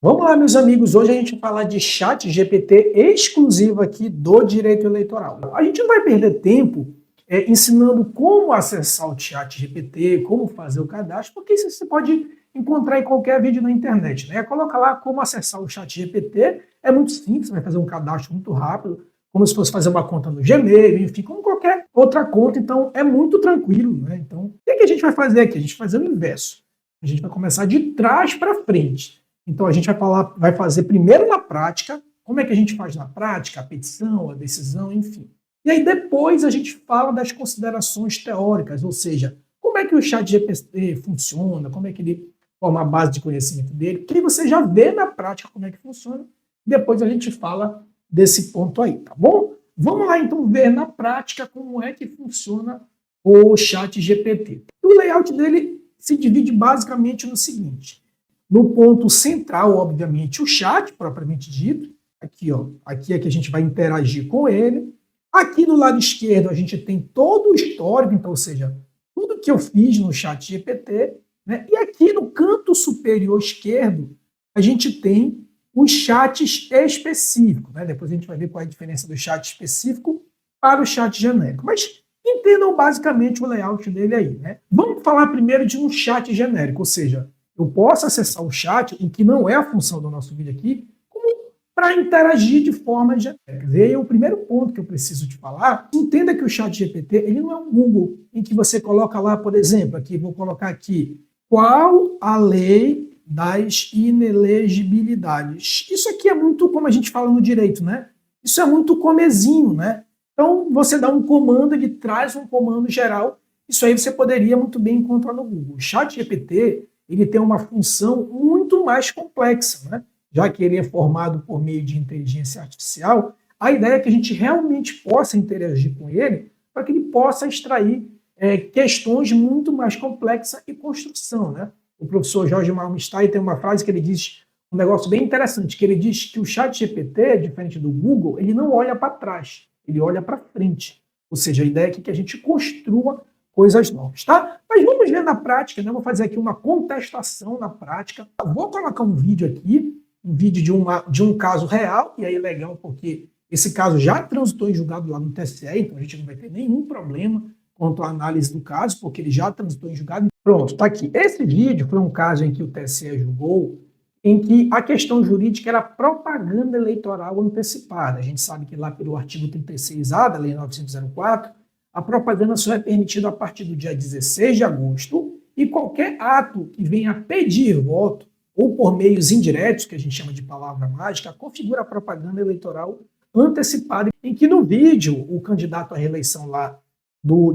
Vamos lá, meus amigos. Hoje a gente vai falar de chat GPT exclusivo aqui do direito eleitoral. A gente não vai perder tempo ensinando como acessar o chat GPT, como fazer o cadastro, porque isso você pode encontrar em qualquer vídeo na internet, né? Coloca lá como acessar o chat GPT, é muito simples, vai fazer um cadastro muito rápido, como se fosse fazer uma conta no Gmail, enfim, como qualquer outra conta, então é muito tranquilo, né? Então, o que a gente vai fazer aqui? A gente vai fazer o inverso. A gente vai começar de trás para frente. Então, a gente vai fazer primeiro na prática, como é que a gente faz na prática, a petição, a decisão, enfim. E aí depois a gente fala das considerações teóricas, ou seja, como é que o chat GPT funciona, como é que ele forma a base de conhecimento dele, que você já vê na prática como é que funciona, depois a gente fala desse ponto aí, tá bom? Vamos lá então ver na prática como é que funciona o chat GPT. O layout dele se divide basicamente no seguinte: no ponto central, obviamente, o chat, propriamente dito. Aqui, ó, aqui é que a gente vai interagir com ele. Aqui no lado esquerdo, a gente tem todo o histórico, então, ou seja, tudo que eu fiz no chat GPT. Né? E aqui no canto superior esquerdo, a gente tem os chats específicos. Né? Depois a gente vai ver qual é a diferença do chat específico para o chat genérico. Mas entendam basicamente o layout dele aí. Né? Vamos falar primeiro de um chat genérico, ou seja, eu posso acessar o chat, o que não é a função do nosso vídeo aqui, para interagir de forma genérica. E aí o primeiro ponto que eu preciso te falar, entenda que o chat GPT ele não é um Google em que você coloca lá, por exemplo, aqui vou colocar aqui, qual a lei das inelegibilidades. Isso aqui é muito como a gente fala no direito, né? Isso é muito comezinho, né? Então você dá um comando, ele traz um comando geral. Isso aí você poderia muito bem encontrar no Google. O chat GPT ele tem uma função muito mais complexa, né? Já que ele é formado por meio de inteligência artificial, a ideia é que a gente realmente possa interagir com ele para que ele possa extrair questões muito mais complexas e construção, né? O professor Jorge Malmstein tem uma frase que ele diz um negócio bem interessante, que ele diz que o chat GPT, diferente do Google, ele não olha para trás, ele olha para frente. Ou seja, a ideia é que a gente construa coisas novas, tá? Mas vamos ver na prática, né? Vou fazer aqui uma contestação na prática. Vou colocar um vídeo aqui, um vídeo de um caso real, e aí é legal porque esse caso já transitou em julgado lá no TSE, então a gente não vai ter nenhum problema quanto à análise do caso, porque ele já transitou em julgado. Pronto, está aqui. Esse vídeo foi um caso em que o TSE julgou, em que a questão jurídica era propaganda eleitoral antecipada. A gente sabe que lá pelo artigo 36A da Lei 904, a propaganda só é permitida a partir do dia 16 de agosto e qualquer ato que venha pedir voto ou por meios indiretos, que a gente chama de palavra mágica, configura a propaganda eleitoral antecipada, em que no vídeo o candidato à reeleição lá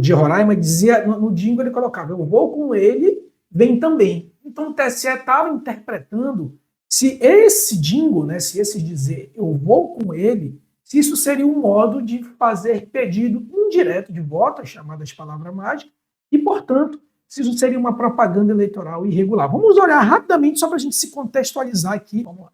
de Roraima dizia, no jingle ele colocava, eu vou com ele, vem também. Então o TSE estava interpretando se esse jingle, né, se esse dizer eu vou com ele, se isso seria um modo de fazer pedido indireto de voto, chamada de palavra mágica, e, portanto, se isso seria uma propaganda eleitoral irregular. Vamos olhar rapidamente só para a gente se contextualizar aqui. Vamos lá.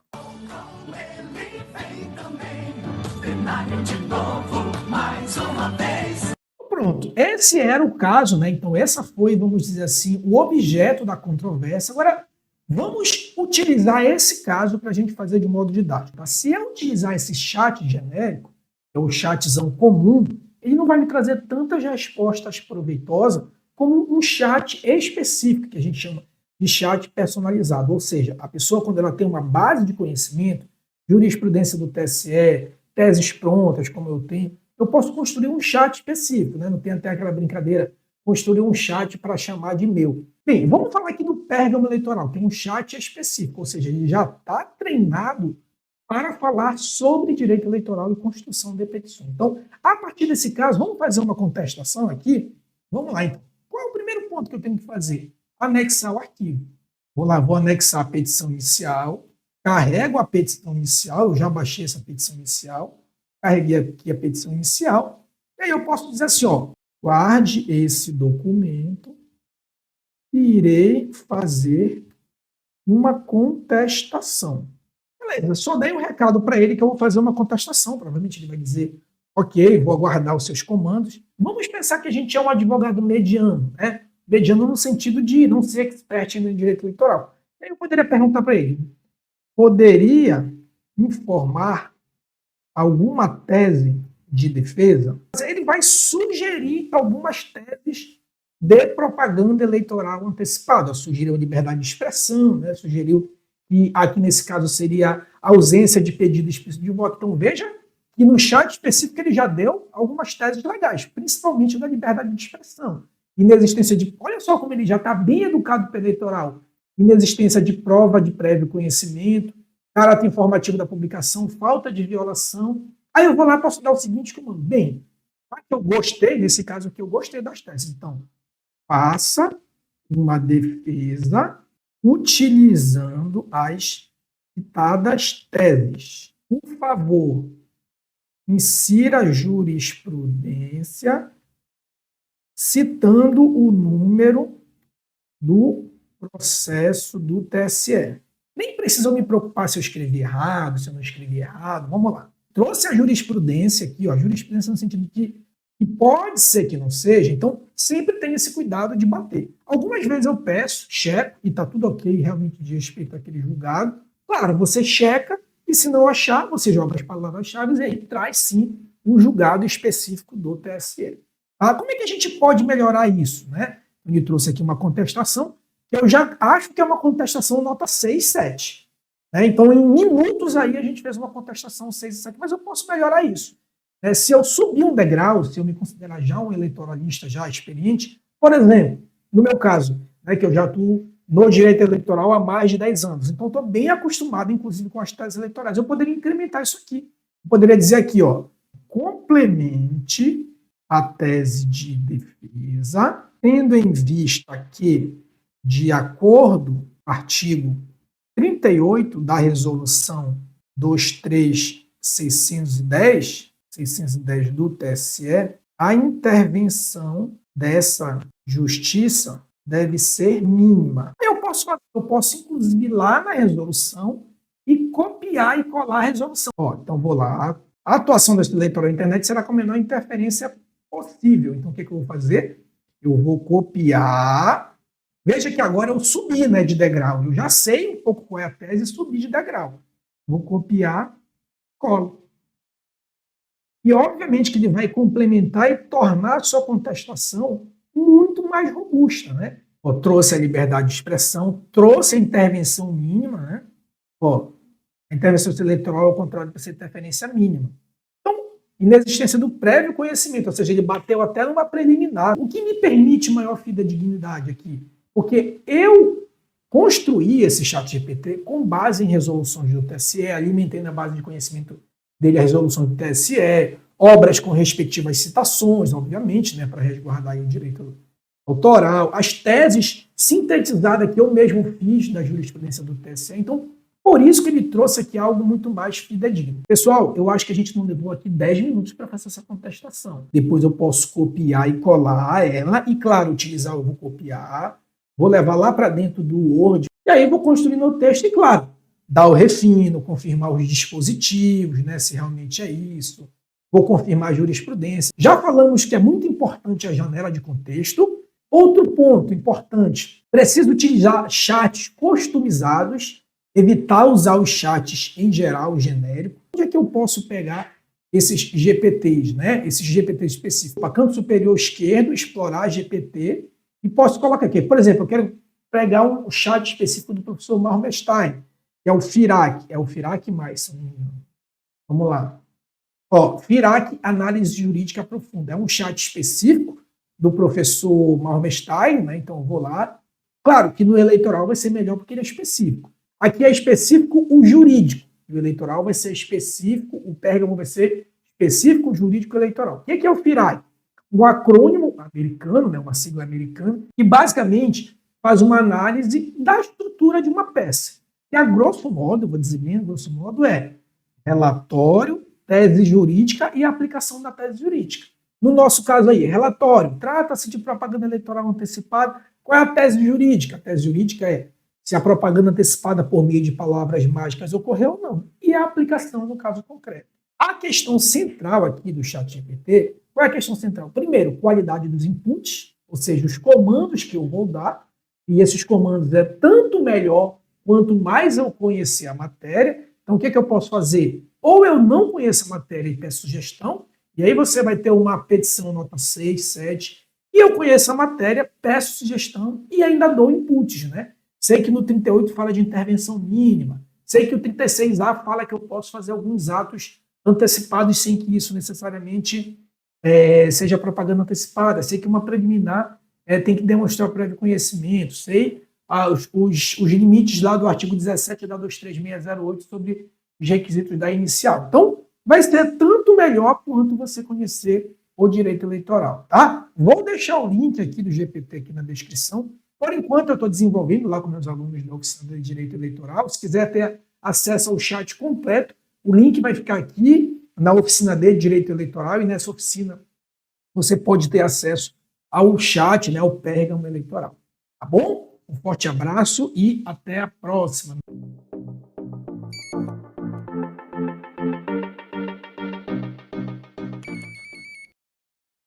Pronto, esse era o caso, né? Então essa foi, vamos dizer assim, o objeto da controvérsia. Agora, vamos utilizar esse caso para a gente fazer de modo didático. Se eu utilizar esse chat genérico, é o chatzão comum, ele não vai me trazer tantas respostas proveitosas como um chat específico, que a gente chama de chat personalizado. Ou seja, a pessoa, quando ela tem uma base de conhecimento, jurisprudência do TSE, teses prontas, como eu tenho, eu posso construir um chat específico, né? Não tem até aquela brincadeira, construir um chat para chamar de meu. Bem, vamos falar aqui do Pérgamo Eleitoral. Tem um chat específico, ou seja, ele já está treinado para falar sobre direito eleitoral e construção de petições. Então, a partir desse caso, vamos fazer uma contestação aqui? Vamos lá, então. Qual é o primeiro ponto que eu tenho que fazer? Anexar o arquivo. Vou lá, vou anexar a petição inicial, carrego a petição inicial, eu já baixei essa petição inicial, carreguei aqui a petição inicial, e aí eu posso dizer assim, ó, guarde esse documento e irei fazer uma contestação. Beleza, só dei um recado para ele que eu vou fazer uma contestação. Provavelmente ele vai dizer, ok, vou aguardar os seus comandos. Vamos pensar que a gente é um advogado mediano, né? Mediano no sentido de não ser expert no direito eleitoral. Aí eu poderia perguntar para ele, poderia informar alguma tese de defesa? Ele vai sugerir algumas teses de propaganda eleitoral antecipada. Sugeriu a liberdade de expressão, né? Sugeriu que aqui nesse caso seria a ausência de pedido explícito de voto. Então veja que no chat específico ele já deu algumas teses legais, principalmente da liberdade de expressão. Inexistência de... Olha só como ele já está bem educado para o eleitoral. Inexistência de prova de prévio conhecimento, caráter informativo da publicação, falta de violação. Aí eu vou lá e posso dar o seguinte comando. Bem, eu gostei, nesse caso aqui, eu gostei das teses. Então, faça uma defesa utilizando as citadas teses. Por favor, insira jurisprudência citando o número do processo do TSE. Nem precisa me preocupar se eu escrevi errado, se eu não escrevi errado. Vamos lá. Trouxe a jurisprudência aqui, ó, jurisprudência no sentido de que pode ser que não seja, então sempre tem esse cuidado de bater. Algumas vezes eu peço, checo, e está tudo ok, realmente de respeito àquele julgado. Claro, você checa, e se não achar, você joga as palavras-chave e aí traz sim um julgado específico do TSE. Como é que a gente pode melhorar isso, né? Ele trouxe aqui uma contestação, que eu já acho que é uma contestação nota 6, 7. Né? Então, em minutos aí, a gente fez uma contestação 6 e 7, mas eu posso melhorar isso. Se eu subir um degrau, se eu me considerar já um eleitoralista já experiente, por exemplo, no meu caso, né, que eu já atuo no direito eleitoral há mais de 10 anos, então estou bem acostumado, inclusive, com as teses eleitorais. Eu poderia incrementar isso aqui. Eu poderia dizer aqui, ó, complemente a tese de defesa, tendo em vista que, de acordo com o artigo 38 da resolução 23610 do TSE, a intervenção dessa justiça deve ser mínima. Eu posso inclusive ir lá na resolução e copiar e colar a resolução. Então vou lá. A atuação da eleitoral na internet será com a menor interferência possível. Então o que eu vou fazer? Eu vou copiar. Veja que agora eu subi, né, de degrau. Eu já sei um pouco qual é a tese e subi de degrau. Vou copiar, colo. E, obviamente, que ele vai complementar e tornar a sua contestação muito mais robusta, né? Trouxe a liberdade de expressão, trouxe a intervenção mínima, né? A intervenção eleitoral, ao contrário, precisa de interferência mínima. Então, inexistência do prévio conhecimento, ou seja, ele bateu até numa preliminar. O que me permite maior fidedignidade aqui? Porque eu construí esse chat GPT com base em resoluções do TSE, alimentei na base de conhecimento dele a resolução do TSE, obras com respectivas citações, obviamente, né, para resguardar o direito autoral, as teses sintetizadas que eu mesmo fiz da jurisprudência do TSE. Então, por isso que ele trouxe aqui algo muito mais fidedigno. Pessoal, eu acho que a gente não levou aqui 10 minutos para fazer essa contestação. Depois eu posso copiar e colar ela, e claro, eu vou copiar, vou levar lá para dentro do Word, e aí vou construir meu texto, e claro, dar o refino, confirmar os dispositivos, né, se realmente é isso. Vou confirmar a jurisprudência. Já falamos que é muito importante a janela de contexto. Outro ponto importante, preciso utilizar chats customizados, evitar usar os chats em geral, genérico. Onde é que eu posso pegar esses GPTs, né? Esses GPTs específicos? Para canto superior esquerdo, explorar GPT, e posso colocar aqui. Por exemplo, eu quero pegar um chat específico do professor Marmestein, que é o FIRAC, mais, se não me engano. Vamos lá. FIRAC, Análise Jurídica Profunda. É um chat específico do professor Marmestein, né? Então eu vou lá. Claro que no eleitoral vai ser melhor porque ele é específico. Aqui é específico o jurídico. O eleitoral vai ser específico, o Pérgamo vai ser específico jurídico eleitoral. O que é o FIRAC? Um acrônimo americano, né? Uma sigla americana, que basicamente faz uma análise da estrutura de uma peça. E a grosso modo, vou dizer bem, a grosso modo é relatório, tese jurídica e aplicação da tese jurídica. No nosso caso aí, relatório, trata-se de propaganda eleitoral antecipada. Qual é a tese jurídica? A tese jurídica é se a propaganda antecipada por meio de palavras mágicas ocorreu ou não. E a aplicação no caso concreto. A questão central aqui do ChatGPT, qual é a questão central? Primeiro, qualidade dos inputs, ou seja, os comandos que eu vou dar, e esses comandos é tanto melhor quanto mais eu conhecer a matéria, então o que eu posso fazer? Ou eu não conheço a matéria e peço sugestão, e aí você vai ter uma petição nota 6, 7, e eu conheço a matéria, peço sugestão e ainda dou inputs, né? Sei que no 38 fala de intervenção mínima, sei que o 36A fala que eu posso fazer alguns atos antecipados sem que isso necessariamente seja propaganda antecipada, sei que uma preliminar tem que demonstrar o prévio conhecimento, sei os limites lá do artigo 17 da 23608 sobre os requisitos da inicial. Então, vai ser tanto melhor quanto você conhecer o direito eleitoral, tá? Vou deixar o link aqui do GPT aqui na descrição. Por enquanto, eu estou desenvolvendo lá com meus alunos da oficina de direito eleitoral. Se quiser ter acesso ao chat completo, o link vai ficar aqui na oficina de direito eleitoral, e nessa oficina você pode ter acesso ao chat, né, ao pérgamo eleitoral. Tá bom? Um forte abraço e até a próxima.